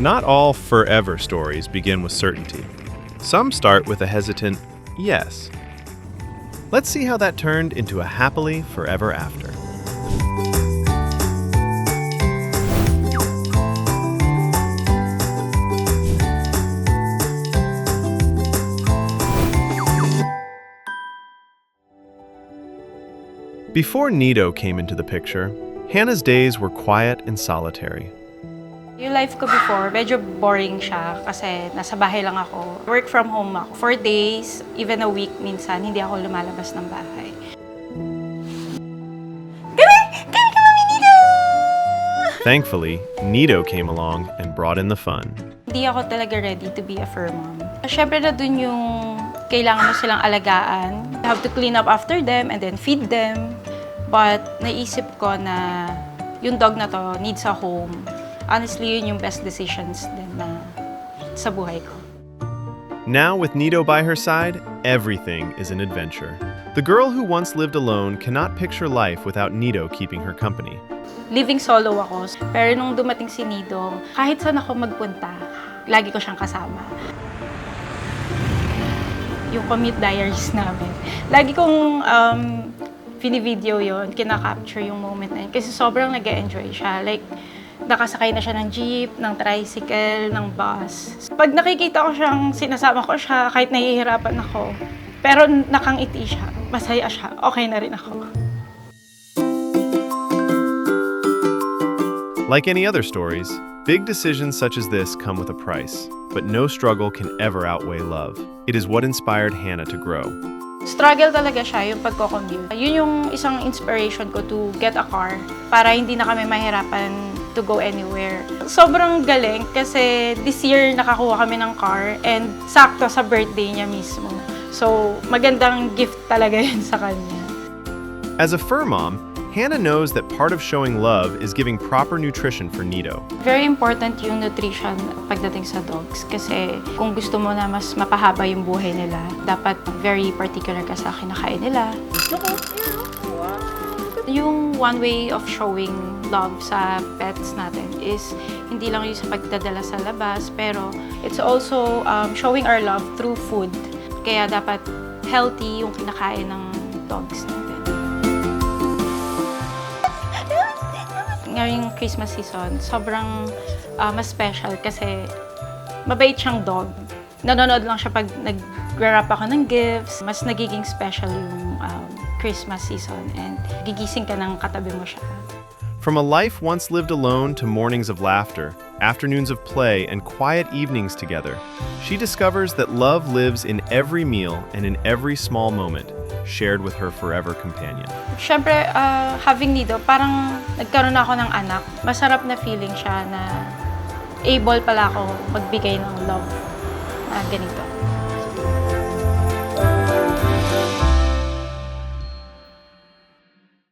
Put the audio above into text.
Not all forever stories begin with certainty. Some start with a hesitant yes. Let's see how that turned into a happily forever after. Before Nito came into the picture, Hannah's days were quiet and solitary. Yung life ko before, medyo boring siya kasi nasa bahay lang ako. Work from home ako. 4 days, even a week minsan, hindi ako lumalabas ng bahay. Thankfully, Nito came along and brought in the fun. Hindi ako talaga ready to be a fur mom. Siyempre na dun yung kailangan mo silang alagaan. You have to clean up after them and then feed them. But naisip ko na yung dog na to needs a home. Honestly, yun yung best decisions din na sa buhay ko. Now, with Nito by her side, everything is an adventure. The girl who once lived alone cannot picture life without Nito keeping her company. Living solo ako, pero nung dumating si Nito, kahit saan ako magpunta, lagi ko siyang kasama. Yung commute diaries namin, lagi kong pini-video yun, kina-capture yung moment na yun, kasi sobrang nag-e-enjoy siya. Like, nakasakay na siya ng jeep, ng tricycle, ng bus. Pag nakikita ko siyang sinasama ko siya, kahit nahihirapan ako, pero nakangiti siya, masaya siya, okay na rin ako. Like any other stories, big decisions such as this come with a price, but no struggle can ever outweigh love. It is what inspired Hannah to grow. Struggle talaga siya, yung pagko-commute. Yun yung isang inspiration ko to get a car para hindi na kami mahirapan to go anywhere. Sobrang galing kasi this year nakakuha kami ng car and sakto sa birthday niya mismo. So, magandang gift talaga yun sa kanya. As a fur mom, Hannah knows that part of showing love is giving proper nutrition for Nito. Very important yung nutrition pagdating sa dogs kasi kung gusto mo na mas mapahaba yung buhay nila, dapat very particular ka sa kinakain nila. Yung one way of showing love sa pets natin is hindi lang yung sa pagdadala sa labas, pero it's also showing our love through food. Kaya dapat healthy yung kinakain ng dogs natin. Ngayong Christmas season, sobrang mas special kasi mabait siyang dog. Nanonood lang siya pag nag-wrap ako ng gifts. Mas nagiging special yung Christmas season and gigising ka ng katabi mo siya. From a life once lived alone to mornings of laughter, afternoons of play, and quiet evenings together, she discovers that love lives in every meal and in every small moment, shared with her forever companion. Siyempre, having Nito, parang nagkaroon ako ng anak. Masarap na feeling siya na able pala ako magbigay ng love na ganito.